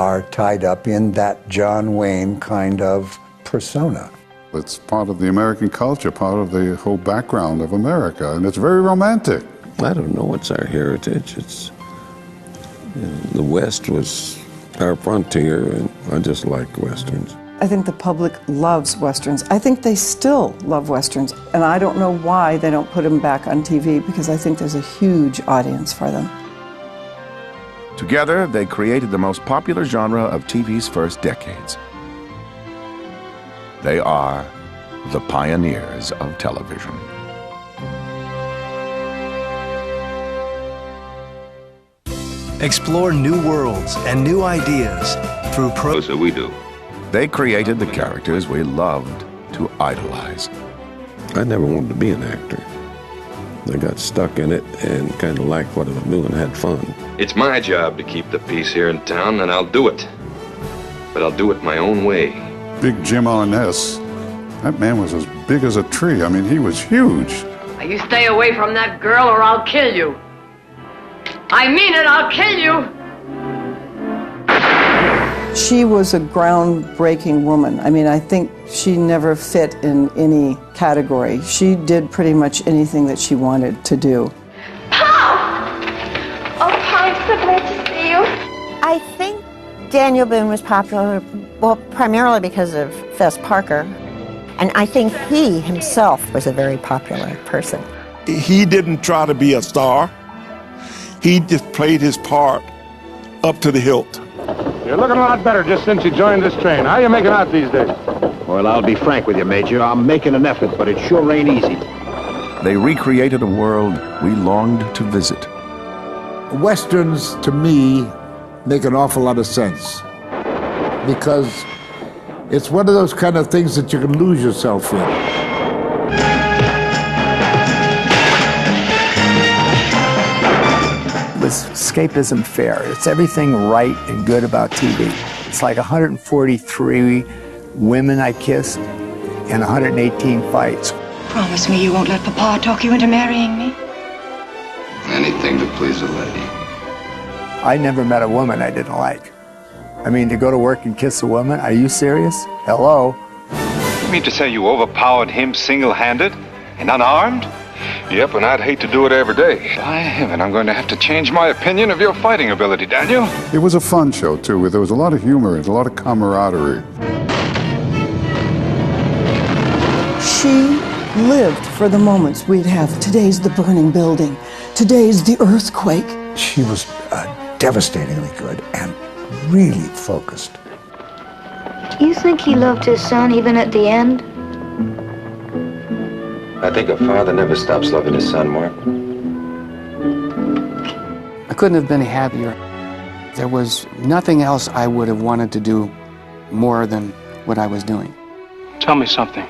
are tied up in that John Wayne kind of persona. It's part of the American culture, part of the whole background of America, and it's very romantic. I don't know what's our heritage. It's, the West was our frontier, and I just like Westerns. I think the public loves Westerns. I think they still love Westerns, and I don't know why they don't put them back on TV, because I think there's a huge audience for them. Together, they created the most popular genre of TV's first decades. They are the pioneers of television. Explore new worlds and new ideas through So we do. They created the characters we loved to idolize. I never wanted to be an actor. I got stuck in it and kind of liked what I was doing, had fun. It's my job to keep the peace here in town, and I'll do it. But I'll do it my own way. Big Jim Arness, that man was as big as a tree. I mean, he was huge. Now you stay away from that girl or I'll kill you. I mean it, I'll kill you. She was a groundbreaking woman. I mean, I think she never fit in any category. She did pretty much anything that she wanted to do. Paul! Oh, Paul, I'm so glad to see you. I think Daniel Boone was popular, well, primarily because of Fess Parker. And I think he himself was a very popular person. He didn't try to be a star. He just played his part up to the hilt. You're looking a lot better just since you joined this train. How are you making out these days? Well, I'll be frank with you, Major. I'm making an effort, but it sure ain't easy. They recreated a world we longed to visit. Westerns, to me, make an awful lot of sense. Because it's one of those kind of things that you can lose yourself in. Was escapism fair? It's everything right and good about TV. It's like 143 women I kissed and 118 fights. Promise me you won't let Papa talk you into marrying me? Anything to please a lady. I never met a woman I didn't like. I mean, to go to work and kiss a woman, are you serious? Hello? You mean to say you overpowered him single-handed and unarmed? Yep, and I'd hate to do it every day. By heaven, I'm going to have to change my opinion of your fighting ability, Daniel. It was a fun show, too. There was a lot of humor and a lot of camaraderie. She lived for the moments we'd have. Today's the burning building. Today's the earthquake. She was devastatingly good and really focused. Do you think he loved his son even at the end? I think a father never stops loving his son, Mark. I couldn't have been happier. There was nothing else I would have wanted to do more than what I was doing. Tell me something.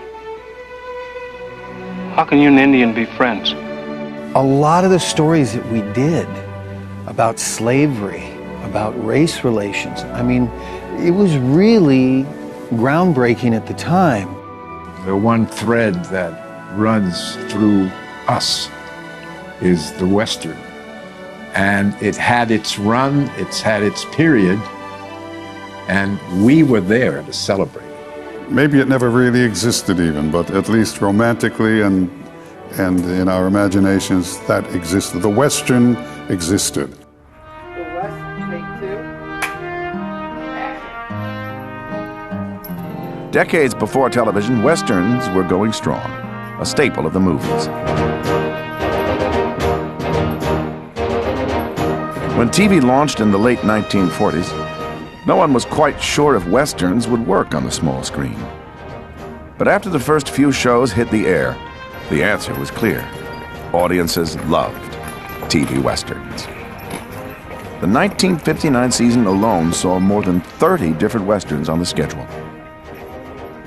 How can you and an Indian be friends? A lot of the stories that we did about slavery, about race relations, I mean, it was really groundbreaking at the time. The one thread that runs through us is the Western. And it had its run, it's had its period, and we were there to celebrate. Maybe it never really existed even, but at least romantically and in our imaginations, that existed. The Western existed. Decades before television, Westerns were going strong, a staple of the movies. When TV launched in the late 1940s, no one was quite sure if Westerns would work on the small screen. But after the first few shows hit the air, the answer was clear. Audiences loved TV Westerns. The 1959 season alone saw more than 30 different Westerns on the schedule.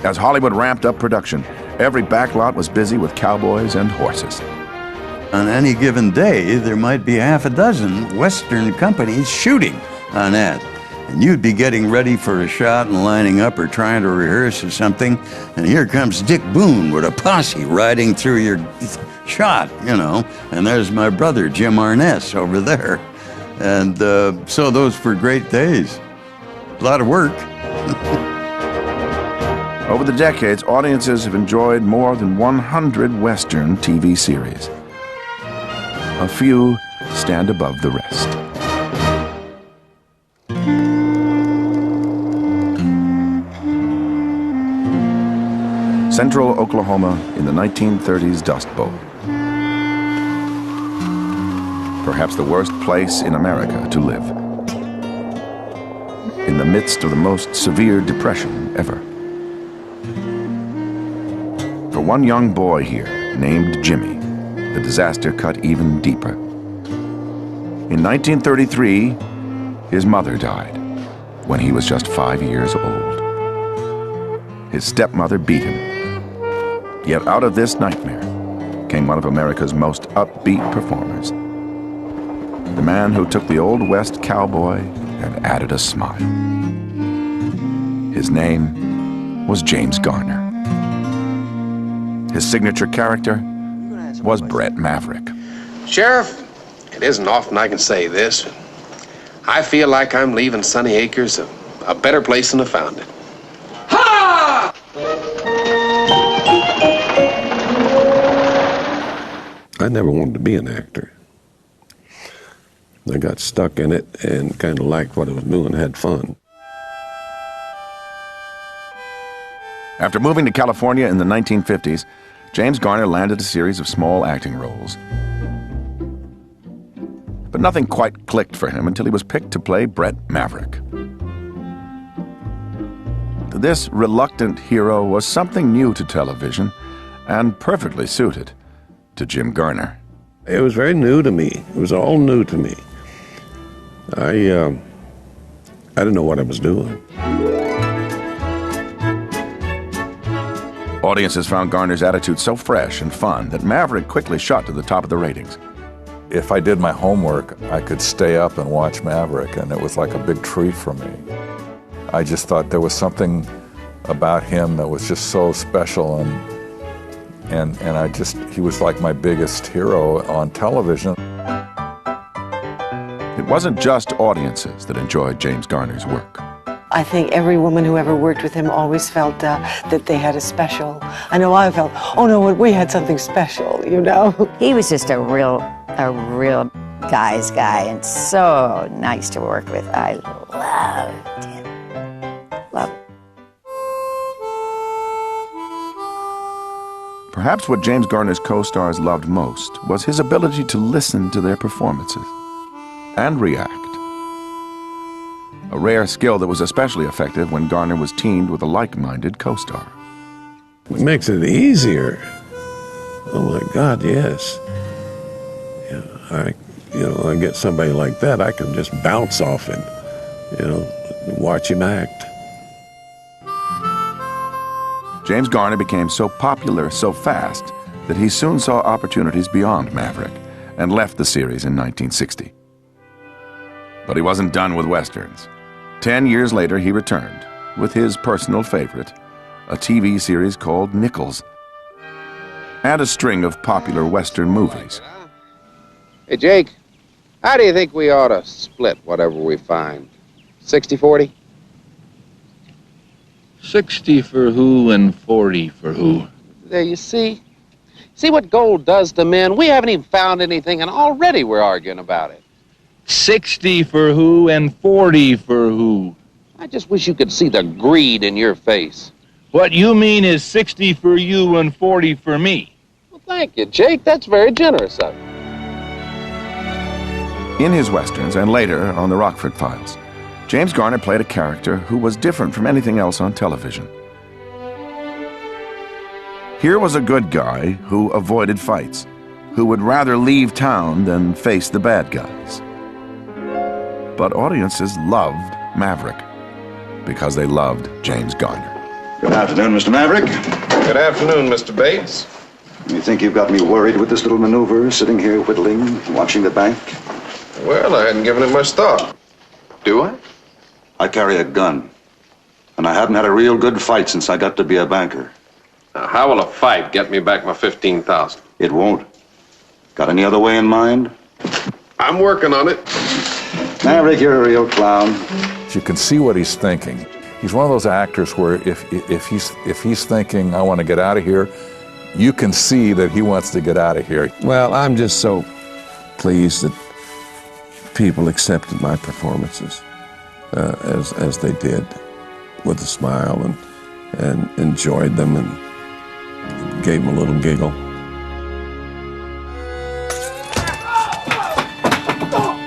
As Hollywood ramped up production, every backlot was busy with cowboys and horses. On any given day, there might be half a dozen Western companies shooting on that. And you'd be getting ready for a shot and lining up or trying to rehearse or something, and here comes Dick Boone with a posse riding through your shot, you know, and there's my brother, Jim Arness, over there. And so those were great days. A lot of work. Over the decades, audiences have enjoyed more than 100 Western TV series. A few stand above the rest. Central Oklahoma in the 1930s Dust Bowl. Perhaps the worst place in America to live. In the midst of the most severe depression ever. For one young boy here, named Jimmy, the disaster cut even deeper. In 1933, his mother died when he was just 5 years old. His stepmother beat him. Yet out of this nightmare came one of America's most upbeat performers. The man who took the Old West cowboy and added a smile. His name was James Garner. His signature character was Bret Maverick. Sheriff, it isn't often I can say this. I feel like I'm leaving Sunny Acres a better place than I found it. I never wanted to be an actor. I got stuck in it and kind of liked what I was doing, had fun. After moving to California in the 1950s, James Garner landed a series of small acting roles. But nothing quite clicked for him until he was picked to play Bret Maverick. This reluctant hero was something new to television and perfectly suited to Jim Garner. It was very new to me. It was all new to me. I didn't know what I was doing. Audiences found Garner's attitude so fresh and fun that Maverick quickly shot to the top of the ratings. If I did my homework, I could stay up and watch Maverick, and it was like a big treat for me. I just thought there was something about him that was just so special, and he was like my biggest hero on television. It wasn't just audiences that enjoyed James Garner's work. I think every woman who ever worked with him always felt that they had a special. I know I felt, oh no, we had something special, you know? He was just a real guy's guy and so nice to work with. I loved him. Loved him. Perhaps what James Garner's co-stars loved most was his ability to listen to their performances and react. A rare skill that was especially effective when Garner was teamed with a like-minded co-star. It makes it easier. Oh my God, yes. I get somebody like that, I can just bounce off him, watch him act. James Garner became so popular so fast that he soon saw opportunities beyond Maverick and left the series in 1960. But he wasn't done with Westerns. 10 years later, he returned with his personal favorite, a TV series called Nichols, and a string of popular Western movies. Hey, Jake, how do you think we ought to split whatever we find? 60-40? 60 for who and 40 for who? There, you see? See what gold does to men? We haven't even found anything, and already we're arguing about it. 60 for who and 40 for who? I just wish you could see the greed in your face. What you mean is 60 for you and 40 for me. Well, thank you, Jake. That's very generous of you. In his Westerns, and later on The Rockford Files, James Garner played a character who was different from anything else on television. Here was a good guy who avoided fights, who would rather leave town than face the bad guys. But audiences loved Maverick because they loved James Garner. Good afternoon, Mr. Maverick. Good afternoon, Mr. Bates. You think you've got me worried with this little maneuver, sitting here whittling, watching the bank? Well, I hadn't given it much thought. Do I? I carry a gun, and I haven't had a real good fight since I got to be a banker. Now, how will a fight get me back my $15,000? It won't. Got any other way in mind? I'm working on it. Maverick, you're a real clown. but you can see what he's thinking. He's one of those actors where if he's thinking, I want to get out of here, you can see that he wants to get out of here. Well, I'm just so pleased that people accepted my performances as they did, with a smile, and enjoyed them and gave them a little giggle.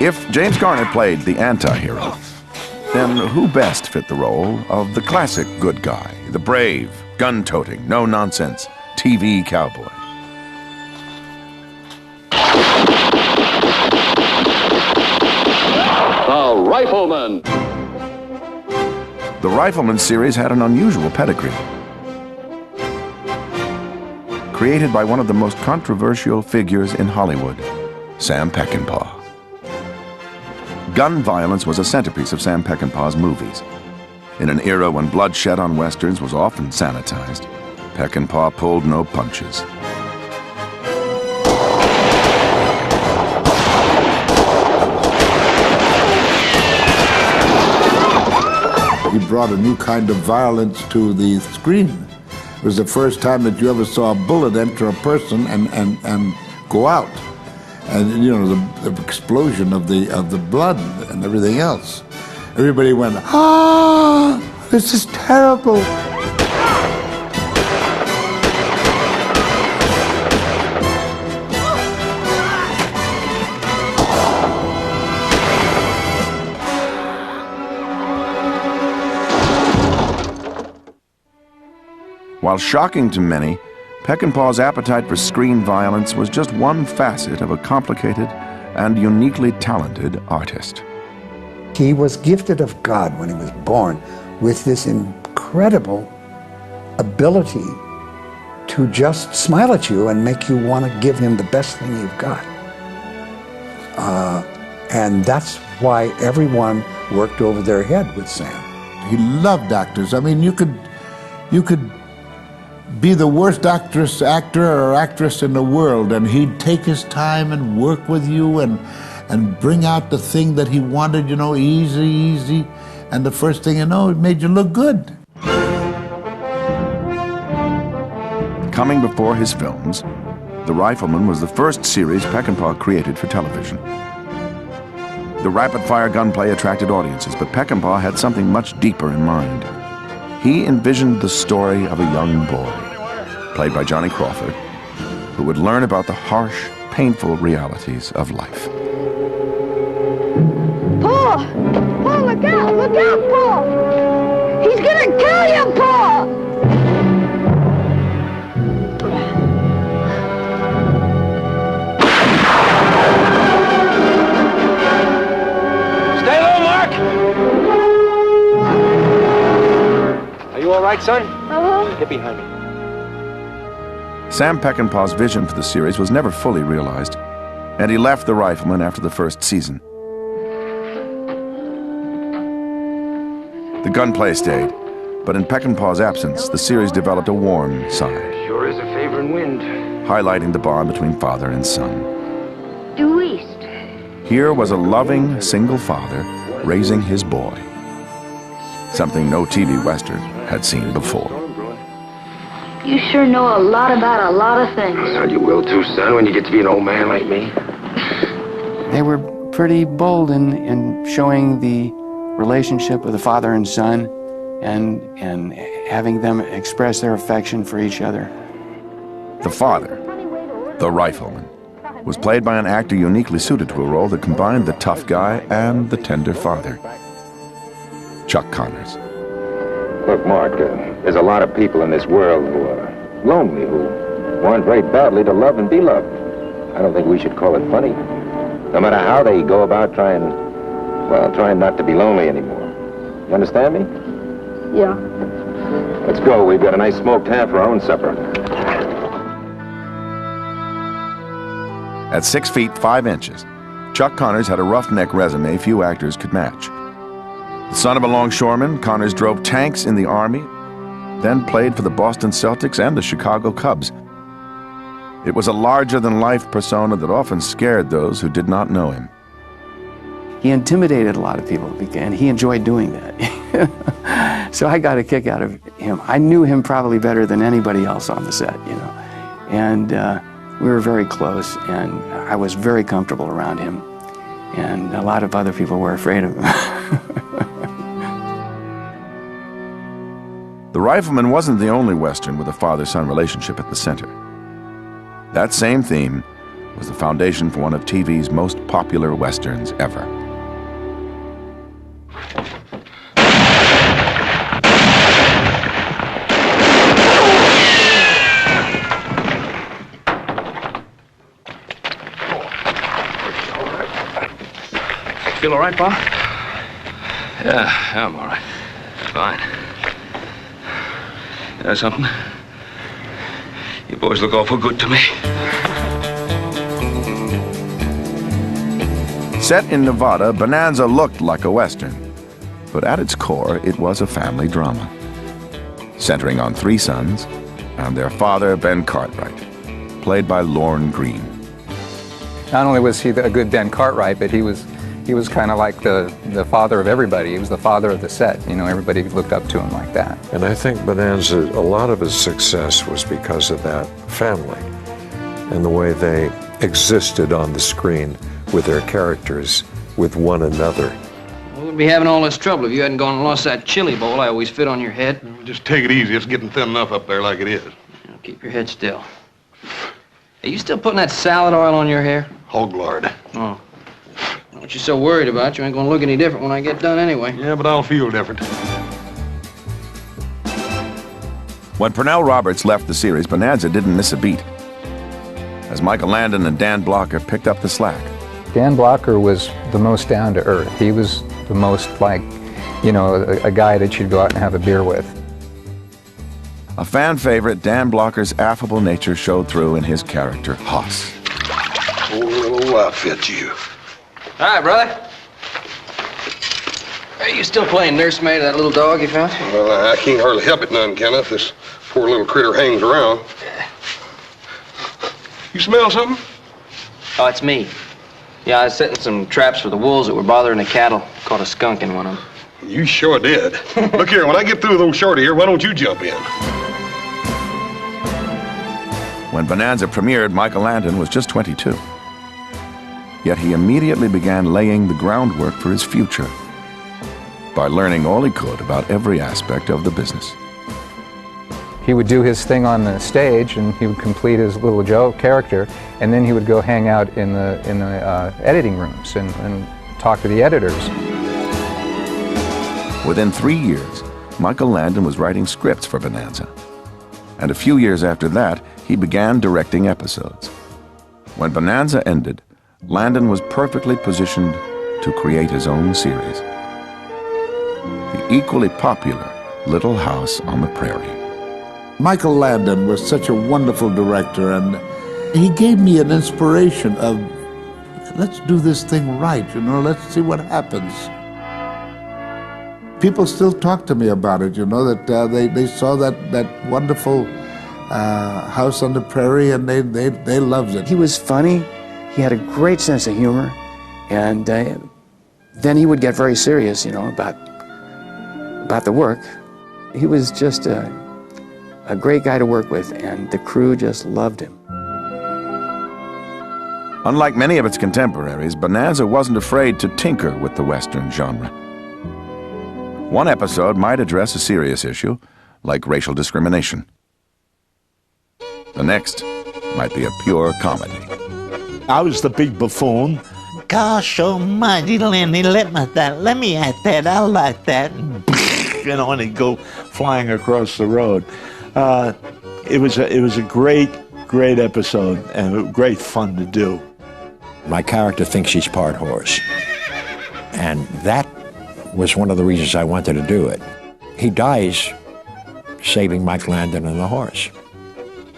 If James Garner played the anti-hero, then who best fit the role of the classic good guy, the brave, gun-toting, no-nonsense TV cowboy? The Rifleman. The Rifleman series had an unusual pedigree. Created by one of the most controversial figures in Hollywood, Sam Peckinpah. Gun violence was a centerpiece of Sam Peckinpah's movies. In an era when bloodshed on westerns was often sanitized, Peckinpah pulled no punches. He brought a new kind of violence to the screen. It was the first time that you ever saw a bullet enter a person and go out. And you know, the explosion of the blood and everything else. Everybody went, ah, this is terrible. While shocking to many, Peckinpah's appetite for screen violence was just one facet of a complicated and uniquely talented artist. He was gifted of God when he was born with this incredible ability to just smile at you and make you want to give him the best thing you've got. And that's why everyone worked over their head with Sam. He loved actors. I mean, you could be the worst actor or actress in the world, and he'd take his time and work with you and bring out the thing that he wanted, you know, easy. And the first thing you know, it made you look good. Coming before his films, The Rifleman was the first series Peckinpah created for television. The rapid-fire gunplay attracted audiences, but Peckinpah had something much deeper in mind. He envisioned the story of a young boy, played by Johnny Crawford, who would learn about the harsh, painful realities of life. Paul! Paul, look out! Look out, Paul! He's gonna kill you, Paul! Stay low, Mark! Are you all right, son? Uh-huh. Get behind me. Sam Peckinpah's vision for the series was never fully realized, and he left The Rifleman after the first season. The gunplay stayed, but in Peckinpah's absence, the series developed a warm side, Sure is a favoring wind. highlighting the bond between father and son. Due east. Here was a loving, single father raising his boy, something no TV Western had seen before. You sure know a lot about a lot of things. Well, you will too, son, when you get to be an old man like me. They were pretty bold in showing the relationship of the father and son and having them express their affection for each other. The father, the rifleman, was played by an actor uniquely suited to a role that combined the tough guy and the tender father, Chuck Connors. Look, Mark, there's a lot of people in this world who are lonely, who want very badly to love and be loved. I don't think we should call it funny. No matter how they go about trying not to be lonely anymore. You understand me? Yeah. Let's go. We've got a nice smoked ham for our own supper. At 6 feet 5 inches, Chuck Connors had a roughneck resume few actors could match. The son of a longshoreman, Connors drove tanks in the Army, then played for the Boston Celtics and the Chicago Cubs. It was a larger-than-life persona that often scared those who did not know him. he intimidated a lot of people, and he enjoyed doing that. So I got a kick out of him. I knew him probably better than anybody else on the set, you know. And we were very close, and I was very comfortable around him. And a lot of other people were afraid of him. The Rifleman wasn't the only Western with a father-son relationship at the center. That same theme was the foundation for one of TV's most popular Westerns ever. Feel all right, Pa? Yeah, I'm all right. Fine. You know something? You boys look awful good to me. Set in Nevada, Bonanza looked like a Western, but at its core, it was a family drama, centering on three sons and their father, Ben Cartwright, played by Lorne Greene. Not only was he a good Ben Cartwright, but he was kind of like the father of everybody. He was the father of the set. You know, everybody looked up to him like that. And I think Bonanza, a lot of his success was because of that family and the way they existed on the screen with their characters, with one another. We wouldn't be having all this trouble if you hadn't gone and lost that chili bowl I always fit on your head. Just take it easy. It's getting thin enough up there like it is. Keep your head still. Are you still putting that salad oil on your hair? Hog lard. Oh. What you so worried about? You ain't gonna look any different when I get done anyway. Yeah, but I'll feel different. When Pernell Roberts left the series, Bonanza didn't miss a beat, as Michael Landon and Dan Blocker picked up the slack. Dan Blocker was the most down to earth. He was the most like, you know, a guy that you'd go out and have a beer with. A fan favorite, Dan Blocker's affable nature showed through in his character, Hoss. Poor little outfit, you. All right, brother. Are you still playing nursemaid to that little dog you found? Well, I can't hardly help it none, Kenneth. This poor little critter hangs around. You smell something? Oh, it's me. Yeah, I was setting some traps for the wolves that were bothering the cattle. Caught a skunk in one of them. You sure did. Look here, when I get through with old Shorty here, why don't you jump in? When Bonanza premiered, Michael Landon was just 22. Yet he immediately began laying the groundwork for his future by learning all he could about every aspect of the business. He would do his thing on the stage, and he would complete his little Joe character, and then he would go hang out in the editing rooms and talk to the editors. Within 3 years, Michael Landon was writing scripts for Bonanza. And a few years after that, he began directing episodes. When Bonanza ended, Landon was perfectly positioned to create his own series. The equally popular Little House on the Prairie. Michael Landon was such a wonderful director, and he gave me an inspiration of, let's do this thing right, you know, let's see what happens. People still talk to me about it, you know, that they saw that wonderful House on the Prairie, and they loved it. He was funny. He had a great sense of humor, and then he would get very serious, you know, about the work. He was just a great guy to work with, and the crew just loved him. Unlike many of its contemporaries, Bonanza wasn't afraid to tinker with the Western genre. One episode might address a serious issue, like racial discrimination. The next might be a pure comedy. I was the big buffoon. Gosh almighty, Lenny, let me at that. I like that. You know, and he'd go flying across the road. It was a great episode and great fun to do. My character thinks he's part horse, and that was one of the reasons I wanted to do it. He dies saving Mike Landon and the horse,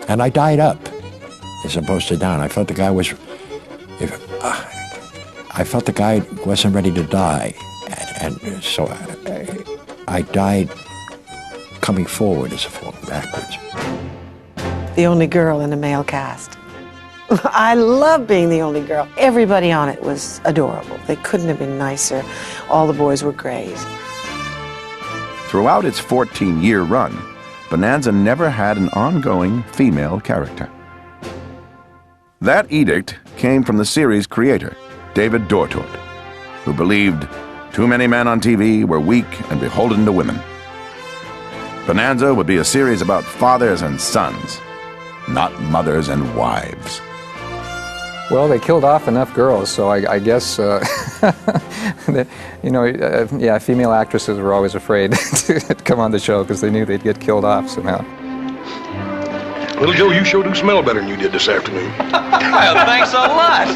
and I died up as opposed to down. I felt the guy wasn't ready to die, and so I died coming forward as opposed to backwards. The only girl in the male cast. I love being the only girl. Everybody on it was adorable. They couldn't have been nicer. All the boys were great. Throughout its 14-year run, Bonanza never had an ongoing female character. That edict came from the series creator, David Dortort, who believed too many men on TV were weak and beholden to women. Bonanza would be a series about fathers and sons, not mothers and wives. Well, they killed off enough girls, so I guess, that, yeah, female actresses were always afraid to come on the show because they knew they'd get killed off somehow. Little Joe, you sure do smell better than you did this afternoon. Well, thanks a lot.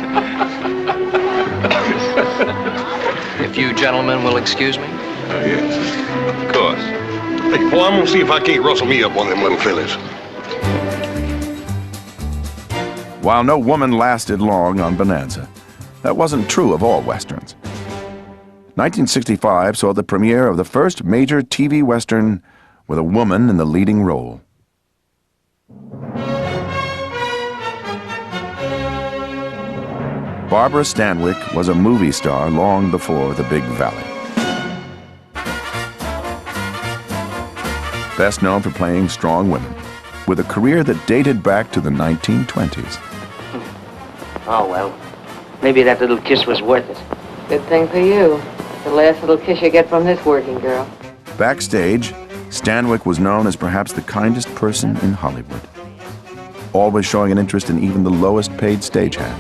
If you gentlemen will excuse me. Yes, of course. Hey, boy, I'm gonna see if I can't rustle me up one of them little fellas. While no woman lasted long on Bonanza, that wasn't true of all Westerns. 1965 saw the premiere of the first major TV Western with a woman in the leading role. Barbara Stanwyck was a movie star long before The Big Valley. Best known for playing strong women, with a career that dated back to the 1920s. Oh, well, maybe that little kiss was worth it. Good thing for you. The last little kiss you get from this working girl. Backstage, Stanwyck was known as perhaps the kindest person in Hollywood, always showing an interest in even the lowest paid stagehand.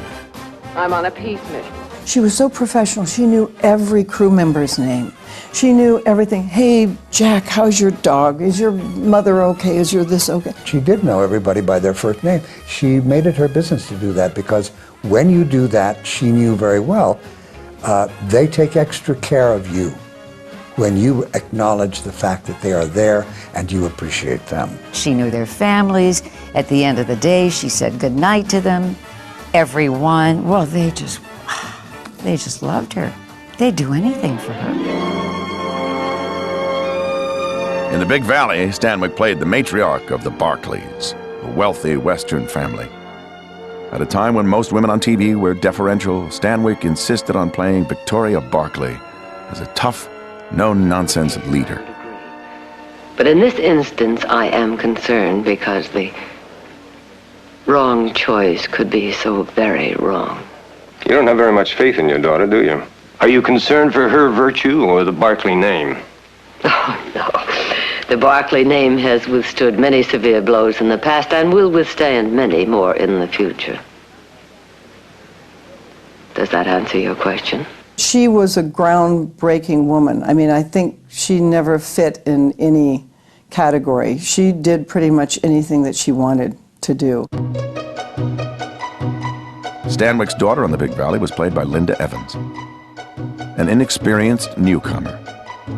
I'm on a peace mission. She was so professional. She knew every crew member's name. She knew everything. Hey, Jack, how's your dog? Is your mother okay? Is your this okay? She did know everybody by their first name. She made it her business to do that because when you do that, she knew very well, they take extra care of you when you acknowledge the fact that they are there and you appreciate them. She knew their families. At the end of the day, she said goodnight to them. Everyone, well, they just loved her. They'd do anything for her. In The Big Valley, Stanwyck played the matriarch of the Barclays, a wealthy Western family. At a time when most women on TV were deferential, Stanwyck insisted on playing Victoria Barclay as a tough, no-nonsense leader. But in this instance, I am concerned because the wrong choice could be so very wrong. You don't have very much faith in your daughter, do you? Are you concerned for her virtue or the Barclay name? Oh, no. The Barclay name has withstood many severe blows in the past and will withstand many more in the future. Does that answer your question? She was a groundbreaking woman. I mean, I think she never fit in any category. She did pretty much anything that she wanted to do. Stanwyck's daughter on The Big Valley was played by Linda Evans, an inexperienced newcomer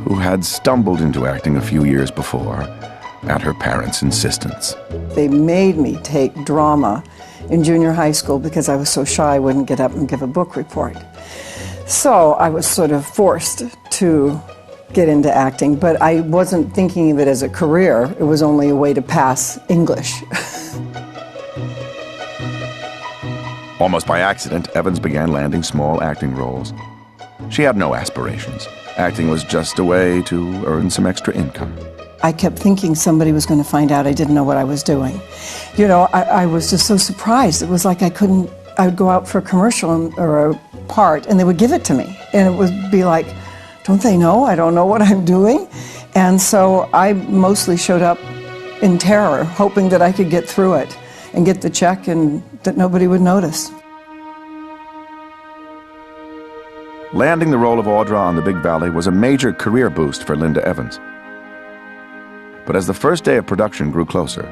who had stumbled into acting a few years before at her parents' insistence. They made me take drama in junior high school because I was so shy I wouldn't get up and give a book report. So I was sort of forced to get into acting, but I wasn't thinking of it as a career. It was only a way to pass English. Almost by accident, Evans began landing small acting roles. She had no aspirations. Acting was just a way to earn some extra income. I kept thinking somebody was going to find out I didn't know what I was doing. You know, I was just so surprised. It was like I would go out for a commercial or a part and they would give it to me. And it would be like, don't they know? I don't know what I'm doing. And so I mostly showed up in terror, hoping that I could get through it and get the check and that nobody would notice. Landing the role of Audra on The Big Valley was a major career boost for Linda Evans. But as the first day of production grew closer,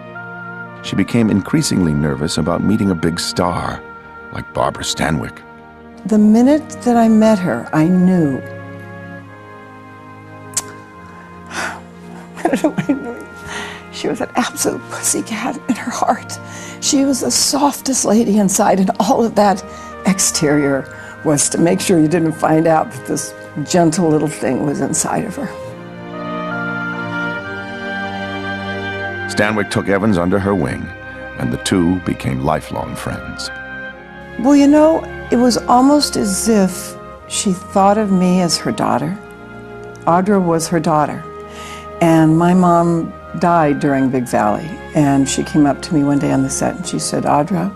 she became increasingly nervous about meeting a big star like Barbara Stanwyck. The minute that I met her, I knew. She was an absolute pussycat in her heart. She was the softest lady inside, and all of that exterior was to make sure you didn't find out that this gentle little thing was inside of her. Stanwyck took Evans under her wing, and the two became lifelong friends. Well, you know, it was almost as if she thought of me as her daughter. Audra was her daughter. And my mom died during Big Valley. And she came up to me one day on the set and she said, Audra,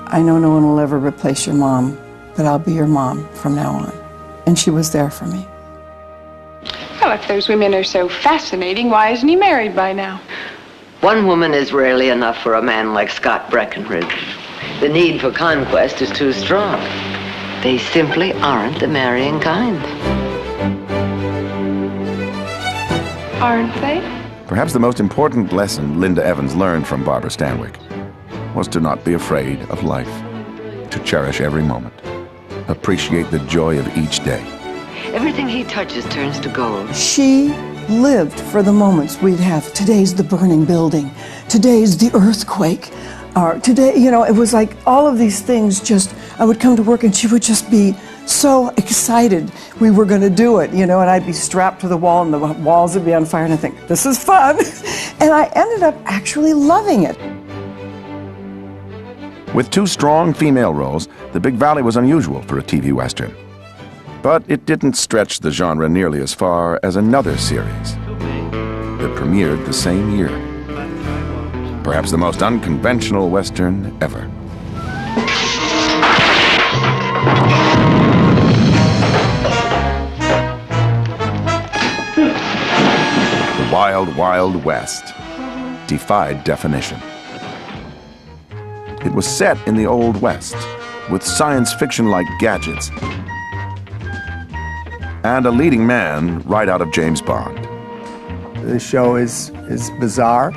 I know no one will ever replace your mom, but I'll be your mom from now on. And she was there for me. Well, if those women are so fascinating, why isn't he married by now? One woman is rarely enough for a man like Scott Breckenridge. The need for conquest is too strong. They simply aren't the marrying kind. Aren't they? Perhaps the most important lesson Linda Evans learned from Barbara Stanwyck was to not be afraid of life, to cherish every moment, appreciate the joy of each day. Everything he touches turns to gold. She lived for the moments we'd have. Today's the burning building. Today's the earthquake. Or today, you know, it was like all of these things just, I would come to work and she would just be so excited we were going to do it, you know, and I'd be strapped to the wall and the walls would be on fire and I'd think, this is fun. And I ended up actually loving it. With two strong female roles, The Big Valley was unusual for a TV Western. But it didn't stretch the genre nearly as far as another series that premiered the same year. Perhaps the most unconventional Western ever. The Wild Wild West defied definition. It was set in the Old West, with science fiction-like gadgets, and a leading man right out of James Bond. The show is bizarre.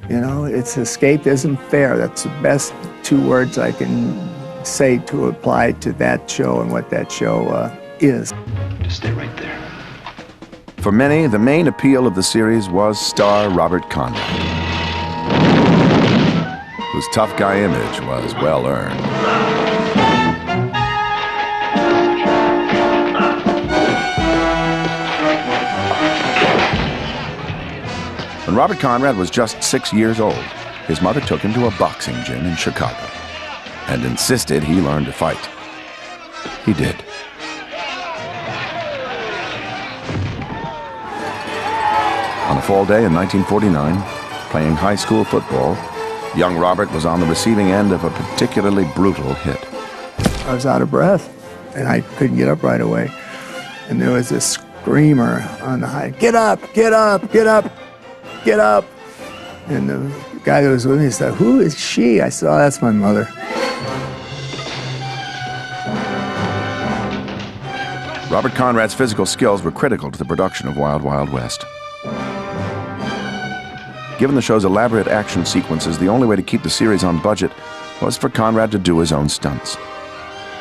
You know, it's escapism fair. That's the best two words I can say to apply to that show and what that show is. Just stay right there. For many, the main appeal of the series was star Robert Conrad, whose tough guy image was well earned. When Robert Conrad was just 6 years old, his mother took him to a boxing gym in Chicago and insisted he learn to fight. He did. On a fall day in 1949, playing high school football, young Robert was on the receiving end of a particularly brutal hit. I was out of breath, and I couldn't get up right away. And there was this screamer on the high, get up, get up, get up, get up. And the guy that was with me said, who is she? I said, oh, that's my mother. Robert Conrad's physical skills were critical to the production of Wild Wild West. Given the show's elaborate action sequences, the only way to keep the series on budget was for Conrad to do his own stunts.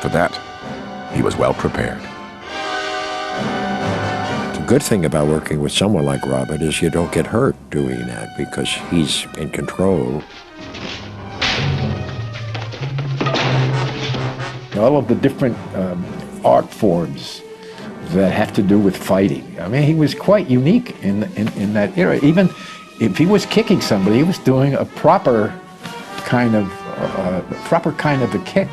For that, he was well prepared. The good thing about working with someone like Robert is you don't get hurt doing that because he's in control. All of the different art forms that have to do with fighting. I mean, he was quite unique in that era. Even if he was kicking somebody, he was doing a proper kind of a kick.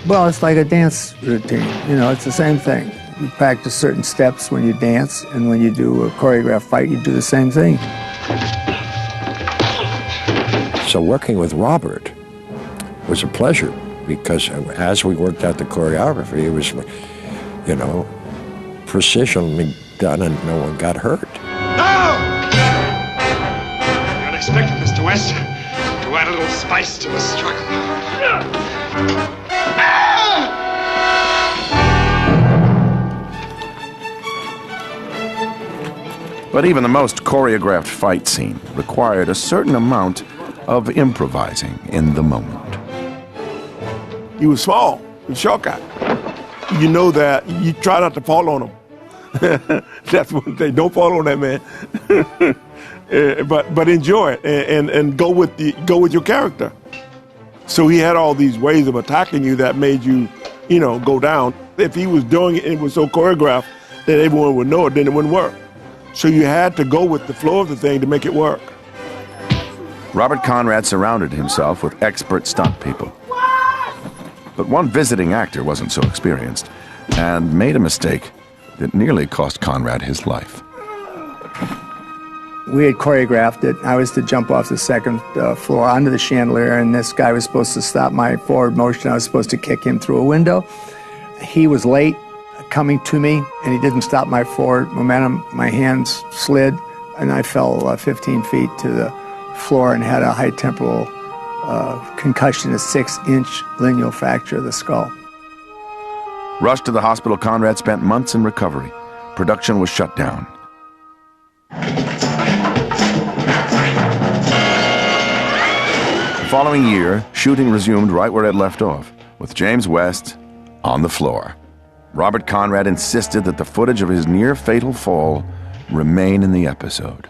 Well, it's like a dance routine. You know, it's the same thing. You practice certain steps when you dance, and when you do a choreographed fight, you do the same thing. So working with Robert was a pleasure because as we worked out the choreography, it was, you know, precisionally done and no one got hurt. No! The unexpected, Mr. West, to add a little spice to the struggle. But even the most choreographed fight scene required a certain amount of improvising in the moment. He was small, he was a short guy. You know that you try not to fall on him. That's one thing. Don't fall on that man. but enjoy it and go with your character. So he had all these ways of attacking you that made you, you know, go down. If he was doing it and it was so choreographed that everyone would know it, then it wouldn't work. So you had to go with the flow of the thing to make it work. Robert Conrad surrounded himself with expert stunt people. But one visiting actor wasn't so experienced and made a mistake that nearly cost Conrad his life. We had choreographed it. I was to jump off the second floor onto the chandelier, and this guy was supposed to stop my forward motion. I was supposed to kick him through a window. He was late coming to me, and he didn't stop my forward momentum. My hands slid, and I fell 15 feet to the floor and had a high temporal concussion, a 6-inch lineal fracture of the skull. Rushed to the hospital, Conrad spent months in recovery. Production was shut down. The following year, shooting resumed right where it left off, with James West on the floor. Robert Conrad insisted that the footage of his near-fatal fall remain in the episode.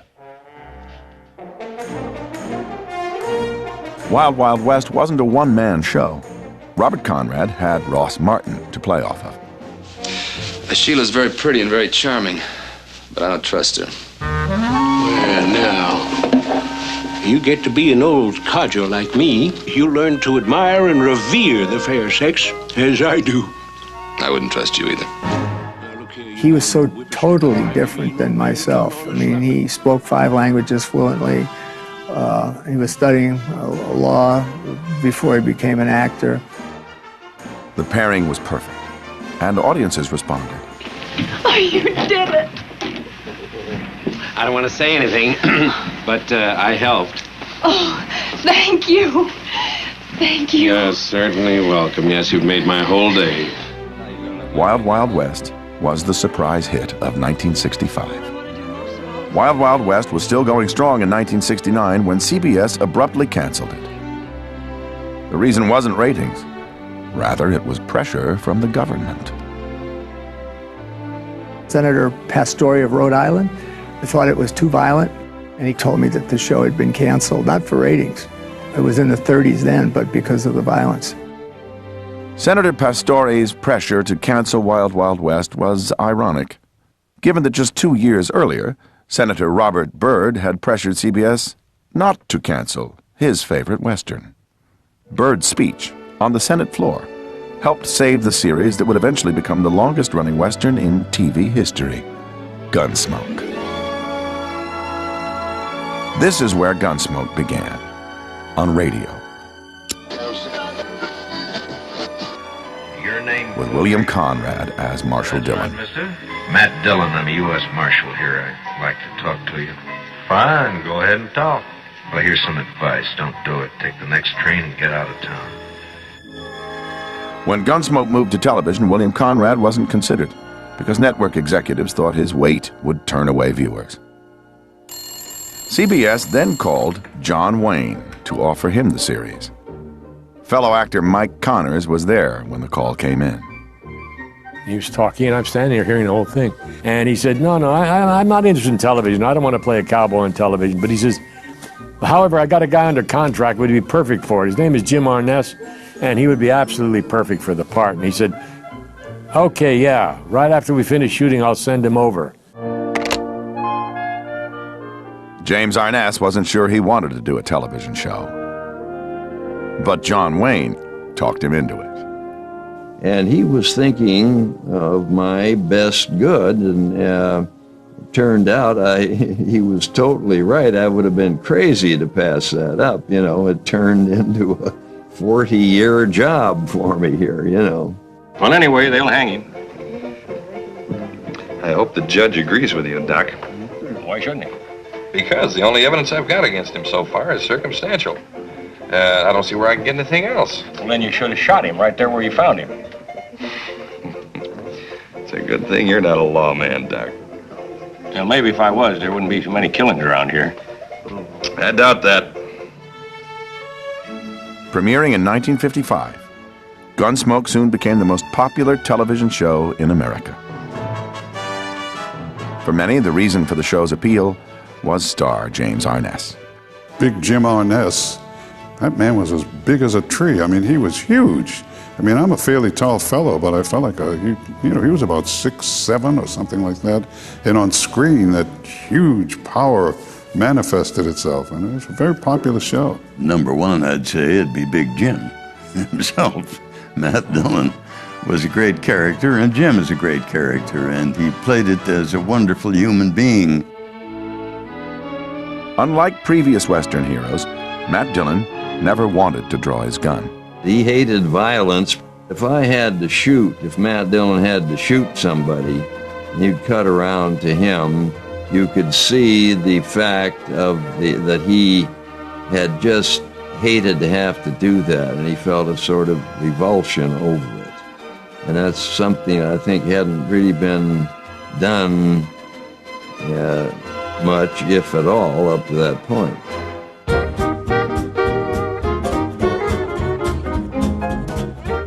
Wild Wild West wasn't a one-man show. Robert Conrad had Ross Martin to play off of. Sheila's very pretty and very charming, but I don't trust her. Well, now, you get to be an old codger like me, you learn to admire and revere the fair sex, as I do. I wouldn't trust you either. He was so totally different than myself. I mean, he spoke 5 languages fluently. He was studying law before he became an actor. The pairing was perfect, and audiences responded. Oh, you did it. I don't want to say anything, but I helped. Oh, thank you. Thank you. You're certainly welcome. Yes, you've made my whole day. Wild Wild West was the surprise hit of 1965. Wild Wild West was still going strong in 1969 when CBS abruptly canceled it. The reason wasn't ratings. Rather, it was pressure from the government. Senator Pastore of Rhode Island, I thought it was too violent, and he told me that the show had been canceled, not for ratings. It was in the 30s then, but because of the violence. Senator Pastore's pressure to cancel Wild Wild West was ironic, given that just 2 years earlier, Senator Robert Byrd had pressured CBS not to cancel his favorite Western. Byrd's speech on the Senate floor helped save the series that would eventually become the longest-running Western in TV history, Gunsmoke. This is where Gunsmoke began, on radio. Your name? With William Conrad as Marshal Dillon. Mister? Matt Dillon, I'm a U.S. Marshal here. I'd like to talk to you. Fine, go ahead and talk. Well, here's some advice. Don't do it. Take the next train and get out of town. When Gunsmoke moved to television, William Conrad wasn't considered, because network executives thought his weight would turn away viewers. CBS then called John Wayne to offer him the series. Fellow actor Mike Connors was there when the call came in. He was talking, and I'm standing here hearing the whole thing. And he said, no, I'm not interested in television. I don't want to play a cowboy on television. But he says, however, I got a guy under contract who would be perfect for it. His name is Jim Arness, and he would be absolutely perfect for the part. And he said, okay, yeah, right after we finish shooting, I'll send him over. James Arness wasn't sure he wanted to do a television show. But John Wayne talked him into it. And he was thinking of my best good, and turned out he was totally right. I would have been crazy to pass that up. You know, it turned into a 40-year job for me here, you know. Well, anyway, they'll hang him. I hope the judge agrees with you, Doc. Why shouldn't he? Because the only evidence I've got against him so far is circumstantial. I don't see where I can get anything else. Well, then you should have shot him right there where you found him. It's a good thing you're not a lawman, Doc. Well, maybe if I was, there wouldn't be so many killings around here. I doubt that. Premiering in 1955, Gunsmoke soon became the most popular television show in America. For many, the reason for the show's appeal was star James Arness. Big Jim Arness, that man was as big as a tree. I mean, he was huge. I mean, I'm a fairly tall fellow, but I felt like he was about 6'7" or something like that. And on screen, that huge power manifested itself, and it was a very popular show. Number one, I'd say it'd be Big Jim himself. Matt Dillon was a great character, and Jim is a great character, and he played it as a wonderful human being. Unlike previous Western heroes, Matt Dillon never wanted to draw his gun. He hated violence. If Matt Dillon had to shoot somebody, and you'd cut around to him, you could see the fact that he had just hated to have to do that, and he felt a sort of revulsion over it. And that's something I think hadn't really been done much, if at all, up to that point.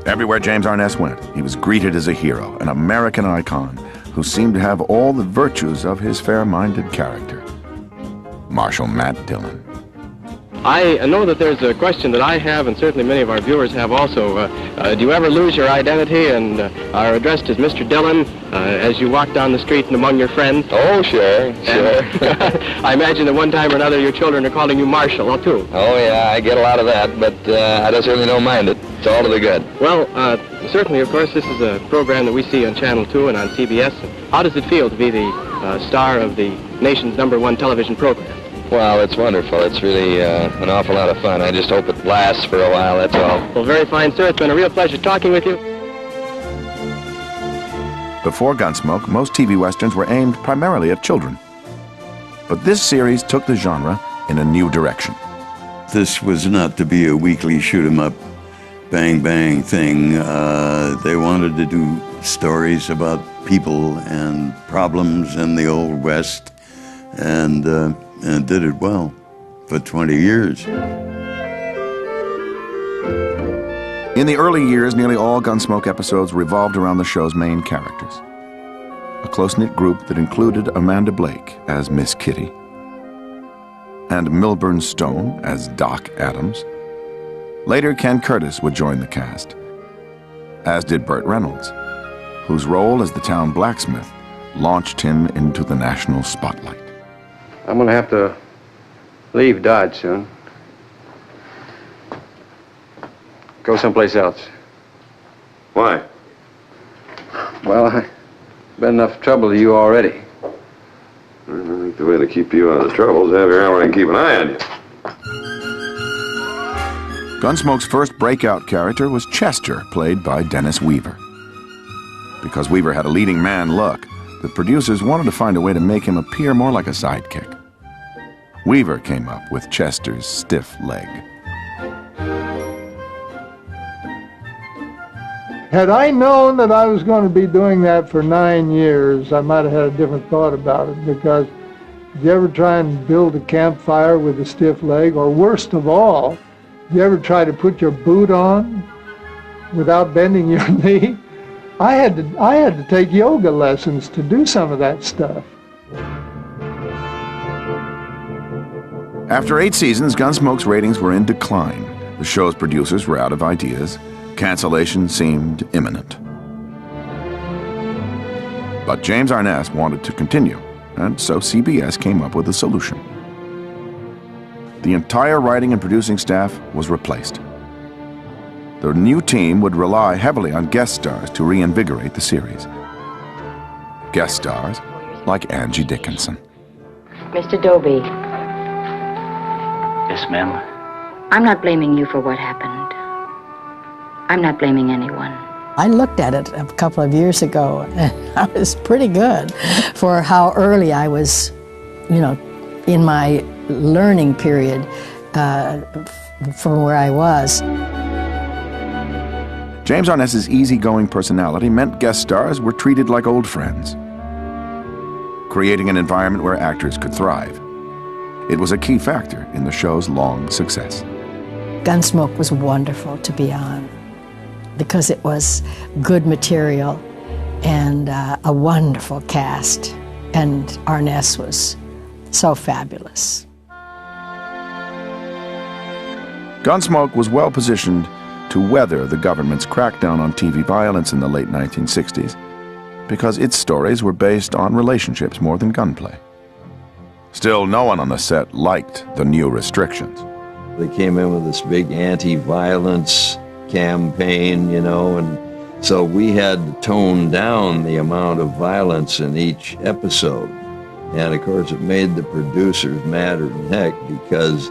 Everywhere James Arness went, he was greeted as a hero, an American icon, who seemed to have all the virtues of his fair-minded character. Marshal Matt Dillon. I know that there's a question that I have, and certainly many of our viewers have also. Do you ever lose your identity and are addressed as Mr. Dillon as you walk down the street and among your friends? Oh, sure. I imagine that one time or another your children are calling you Marshal, too. Oh, yeah, I get a lot of that, but I certainly don't mind it. It's all to the good. Well, certainly, of course, this is a program that we see on Channel 2 and on CBS. How does it feel to be the star of the nation's #1 television program? Well, it's wonderful. It's really an awful lot of fun. I just hope it lasts for a while, that's all. Well, very fine, sir. It's been a real pleasure talking with you. Before Gunsmoke, most TV westerns were aimed primarily at children. But this series took the genre in a new direction. This was not to be a weekly shoot-'em-up, bang-bang thing. They wanted to do stories about people and problems in the Old West, and did it well for 20 years. In the early years, nearly all Gunsmoke episodes revolved around the show's main characters. A close-knit group that included Amanda Blake as Miss Kitty, and Milburn Stone as Doc Adams. Later, Ken Curtis would join the cast, as did Burt Reynolds, whose role as the town blacksmith launched him into the national spotlight. I'm going to have to leave Dodge soon. Go someplace else. Why? Well, I've been enough trouble to you already. I think the way to keep you out of the trouble is to have your eye and keep an eye on you. Gunsmoke's first breakout character was Chester, played by Dennis Weaver. Because Weaver had a leading man look, the producers wanted to find a way to make him appear more like a sidekick. Weaver came up with Chester's stiff leg. Had I known that I was going to be doing that for 9 years, I might have had a different thought about it, because did you ever try and build a campfire with a stiff leg? Or worst of all, did you ever try to put your boot on without bending your knee? I had to take yoga lessons to do some of that stuff. After 8 seasons, Gunsmoke's ratings were in decline. The show's producers were out of ideas. Cancellation seemed imminent. But James Arness wanted to continue, and so CBS came up with a solution. The entire writing and producing staff was replaced. The new team would rely heavily on guest stars to reinvigorate the series. Guest stars like Angie Dickinson. Mr. Dobie, Yes, ma'am. I'm not blaming you for what happened. I'm not blaming anyone. I looked at it a couple of years ago, and I was pretty good for how early I was, in my learning period from where I was. James Arness's easygoing personality meant guest stars were treated like old friends, creating an environment where actors could thrive. It was a key factor in the show's long success. Gunsmoke was wonderful to be on because it was good material and a wonderful cast, and Arness was so fabulous. Gunsmoke was well positioned to weather the government's crackdown on TV violence in the late 1960s because its stories were based on relationships more than gunplay. Still, no one on the set liked the new restrictions. They came in with this big anti-violence campaign, you know, and so we had to tone down the amount of violence in each episode. And of course, it made the producers madder than heck because,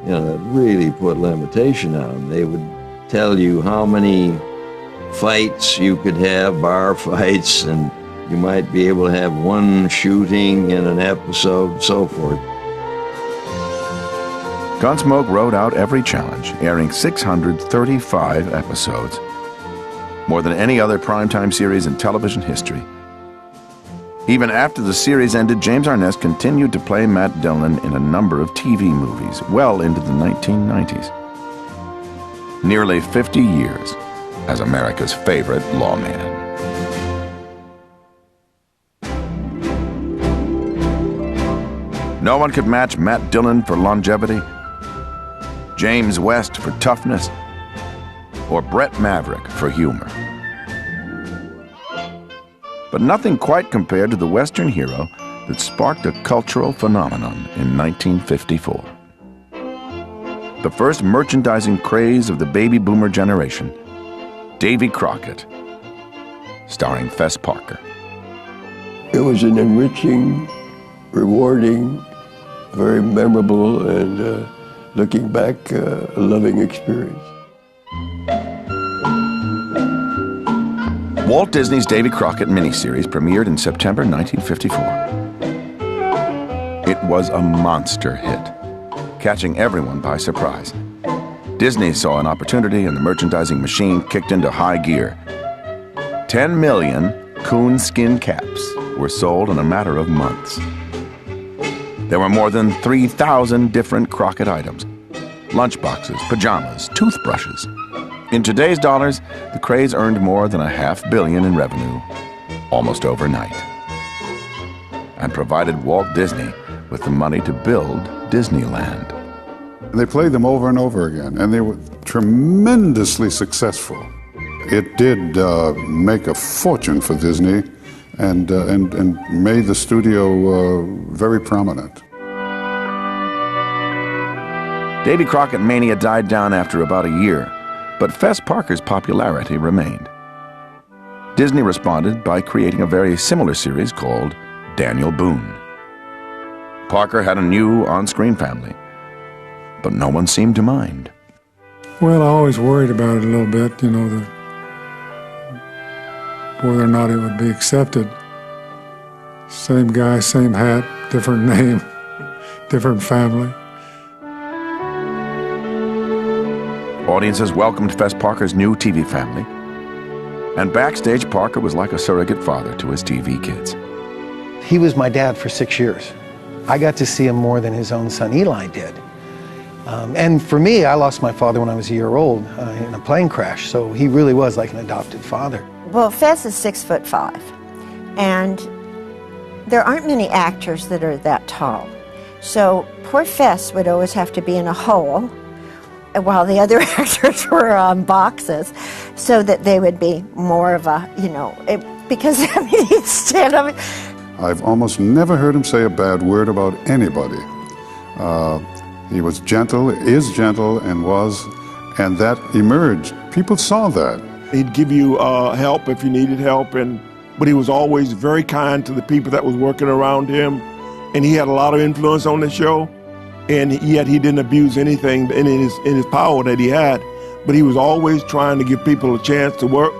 you know, it really put limitation on them. They would tell you how many fights you could have, bar fights, and you might be able to have one shooting in an episode, so forth. Gunsmoke rode out every challenge, airing 635 episodes, more than any other primetime series in television history. Even after the series ended, James Arness continued to play Matt Dillon in a number of TV movies well into the 1990s. Nearly 50 years as America's favorite lawman. No one could match Matt Dillon for longevity, James West for toughness, or Brett Maverick for humor. But nothing quite compared to the Western hero that sparked a cultural phenomenon in 1954. The first merchandising craze of the baby boomer generation, Davy Crockett, starring Fess Parker. It was an enriching, rewarding, very memorable, and looking back, a loving experience. Walt Disney's Davy Crockett miniseries premiered in September 1954. It was a monster hit, catching everyone by surprise. Disney saw an opportunity and the merchandising machine kicked into high gear. 10 million coon skin caps were sold in a matter of months. There were more than 3,000 different Crockett items: lunchboxes, pajamas, toothbrushes. In today's dollars, the craze earned more than $500 million in revenue almost overnight, and provided Walt Disney with the money to build Disneyland. They played them over and over again, and they were tremendously successful. It did make a fortune for Disney and made the studio very prominent. Davy Crockett mania died down after about a year, but Fess Parker's popularity remained. Disney responded by creating a very similar series called Daniel Boone. Parker had a new on-screen family, but no one seemed to mind. Well, I always worried about it a little bit, you know, whether or not it would be accepted. Same guy, same hat, different name, different family. Audiences welcomed Fess Parker's new TV family, and backstage, Parker was like a surrogate father to his TV kids. He was my dad for 6 years. I got to see him more than his own son Eli did. And for me, I lost my father when I was a year old in a plane crash, so he really was like an adopted father. Well, Fess is 6'5", and there aren't many actors that are that tall. So poor Fess would always have to be in a hole while the other actors were on boxes, so that they would be more of a, you know, because I mean, he'd stand up. I've almost never heard him say a bad word about anybody. He was gentle, is gentle, and was, and that emerged. People saw that. He'd give you help if you needed help, but he was always very kind to the people that was working around him, and he had a lot of influence on the show, and yet he didn't abuse anything in his power that he had, but he was always trying to give people a chance to work,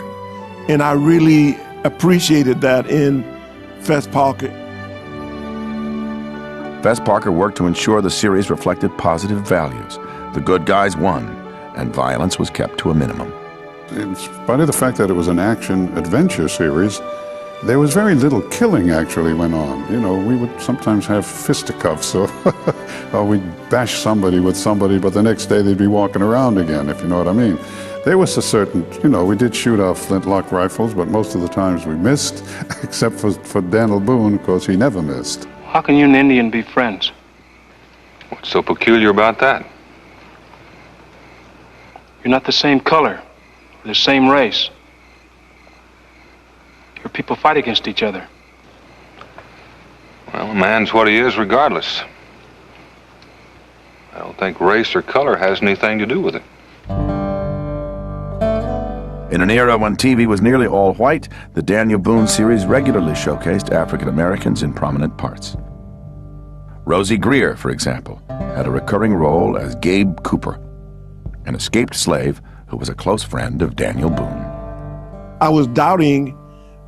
and I really appreciated that in Fess Parker. Fess Parker worked to ensure the series reflected positive values. The good guys won, and violence was kept to a minimum. In spite of the fact that it was an action-adventure series, there was very little killing actually went on. You know, we would sometimes have fisticuffs, or we'd bash somebody with somebody, but the next day they'd be walking around again, if you know what I mean. There was a certain, you know, we did shoot our flintlock rifles, but most of the times we missed, except for Daniel Boone, of course, he never missed. How can you and an Indian be friends? What's so peculiar about that? You're not the same color, the same race. Your people fight against each other. Well, a man's what he is regardless. don't think race or color has anything to do with it. In an era when TV was nearly all white, the Daniel Boone series regularly showcased African Americans in prominent parts. Rosie Greer, for example, had a recurring role as Gabe Cooper, an escaped slave who was a close friend of Daniel Boone. I was doubting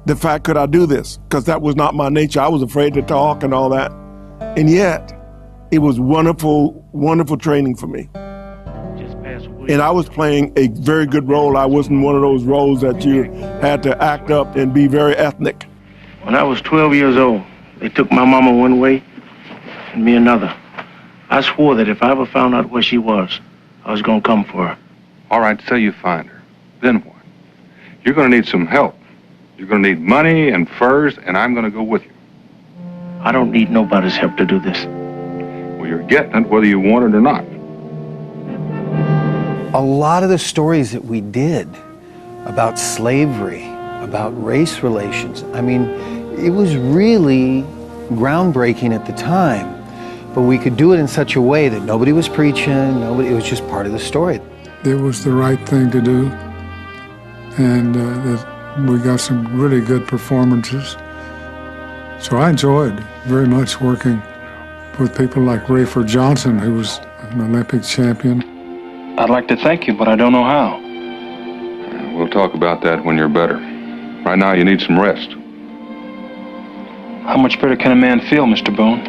the fact, could I do this? Because that was not my nature. I was afraid to talk and all that. And yet, it was wonderful, wonderful training for me. And I was playing a very good role. I wasn't one of those roles that you had to act up and be very ethnic. When I was 12 years old, they took my mama one way and me another. I swore that if I ever found out where she was, I was going to come for her. All right, say you find her. Then what? You're going to need some help. You're going to need money and furs, and I'm going to go with you. I don't need nobody's help to do this. Well, you're getting it whether you want it or not. A lot of the stories that we did about slavery, about race relations, I mean, it was really groundbreaking at the time, but we could do it in such a way that nobody was preaching, it was just part of the story. It was the right thing to do, and we got some really good performances. So I enjoyed very much working with people like Rayford Johnson, who was an Olympic champion. I'd like to thank you, but I don't know how. We'll talk about that when you're better. Right now, you need some rest. How much better can a man feel, Mr. Boone?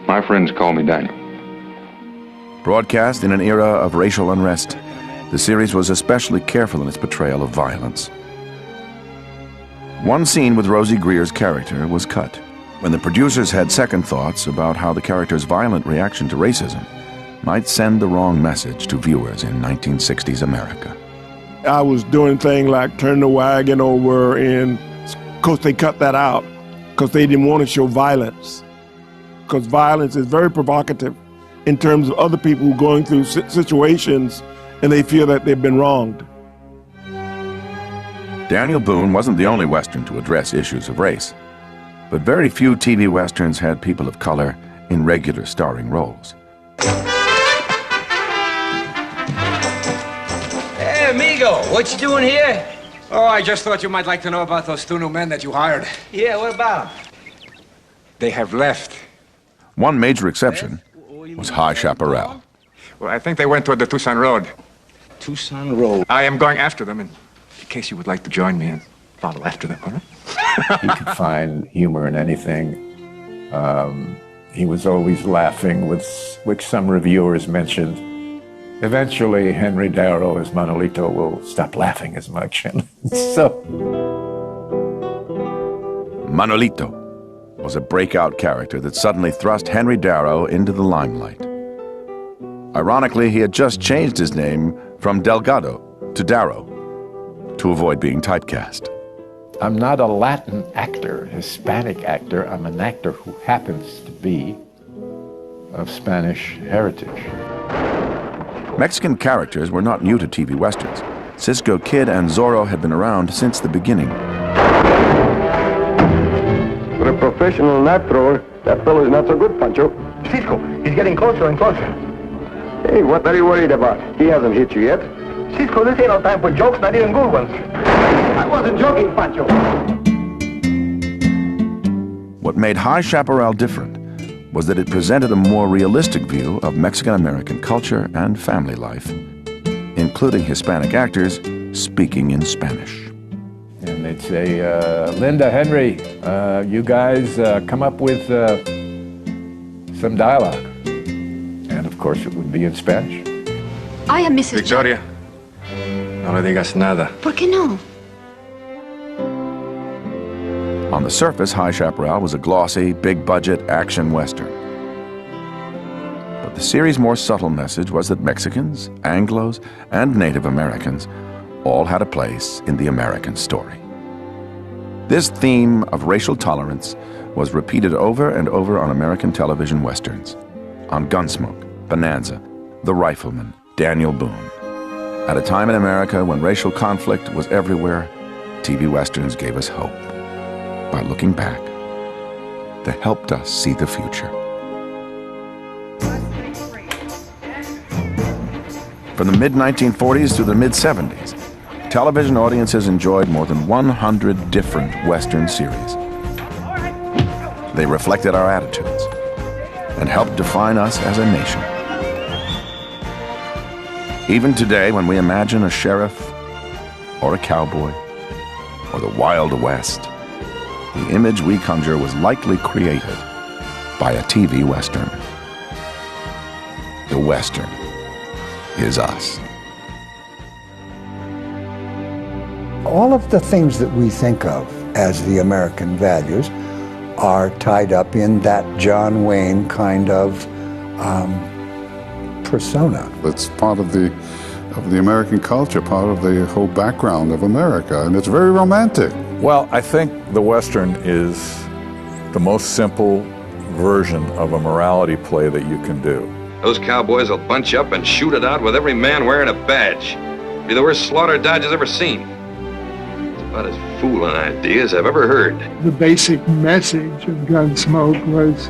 My friends call me Daniel. Broadcast in an era of racial unrest, the series was especially careful in its portrayal of violence. One scene with Rosie Greer's character was cut when the producers had second thoughts about how the character's violent reaction to racism might send the wrong message to viewers in 1960s America. I was doing things like turn the wagon over, and of course they cut that out because they didn't want to show violence. Because violence is very provocative in terms of other people who are going through situations and they feel that they've been wronged. Daniel Boone wasn't the only Western to address issues of race, but very few TV Westerns had people of color in regular starring roles. Hey, amigo, what you doing here? Oh, I just thought you might like to know about those two new men that you hired. Yeah, what about them? They have left. One major exception was High Chaparral. Well, I think they went toward the Tucson Road. Tucson Road. I am going after them, in case you would like to join me and follow after them, all right? He could find humor in anything. He was always laughing, which some reviewers mentioned. Eventually, Henry Darrow as Manolito will stop laughing as much. And so, Manolito was a breakout character that suddenly thrust Henry Darrow into the limelight. Ironically, he had just changed his name from Delgado to Darrow to avoid being typecast. I'm not a Latin actor, Hispanic actor. I'm an actor who happens to be of Spanish heritage. Mexican characters were not new to TV Westerns. Cisco Kid and Zorro had been around since the beginning. For a professional knife thrower, that fellow is not so good, Pancho. Cisco, he's getting closer and closer. Hey, what are you worried about? He hasn't hit you yet. Cisco, this ain't no time for jokes, not even good ones. I wasn't joking, Pancho. What made High Chaparral different was that it presented a more realistic view of Mexican-American culture and family life, including Hispanic actors speaking in Spanish. And they'd say, Linda, Henry, you guys come up with some dialogue. And of course it would be in Spanish. I am Mrs. Victoria, no le digas nada. ¿Por qué no? On the surface, High Chaparral was a glossy, big-budget action western. But the series' more subtle message was that Mexicans, Anglos, and Native Americans all had a place in the American story. This theme of racial tolerance was repeated over and over on American television westerns, on Gunsmoke, Bonanza, The Rifleman, Daniel Boone. At a time in America when racial conflict was everywhere, TV westerns gave us hope. By looking back, they helped us see the future. From the mid-1940s through the mid-70s, television audiences enjoyed more than 100 different Western series. They reflected our attitudes and helped define us as a nation. Even today, when we imagine a sheriff or a cowboy or the Wild West, the image we conjure was likely created by a TV Western. The Western is us. All of the things that we think of as the American values are tied up in that John Wayne kind of persona. It's part of the American culture, part of the whole background of America, and it's very romantic. Well, I think the Western is the most simple version of a morality play that you can do. Those cowboys will bunch up and shoot it out with every man wearing a badge. Be the worst slaughter Dodge's ever seen. It's about as fool an idea as I've ever heard. The basic message of Gunsmoke was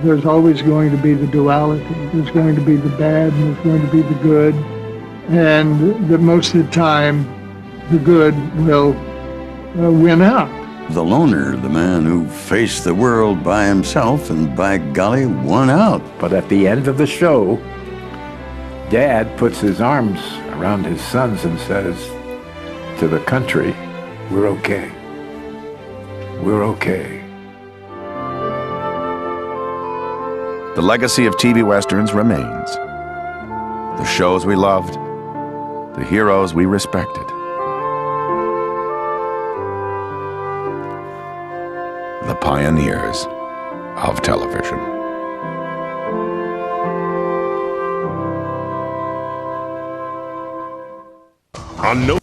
there's always going to be the duality. There's going to be the bad and there's going to be the good. And that most of the time, the good will win out. The loner, the man who faced the world by himself and by golly, won out. But at the end of the show, Dad puts his arms around his sons and says to the country, "We're okay. We're okay." The legacy of TV Westerns remains. The shows we loved, the heroes we respected. The pioneers of television. On no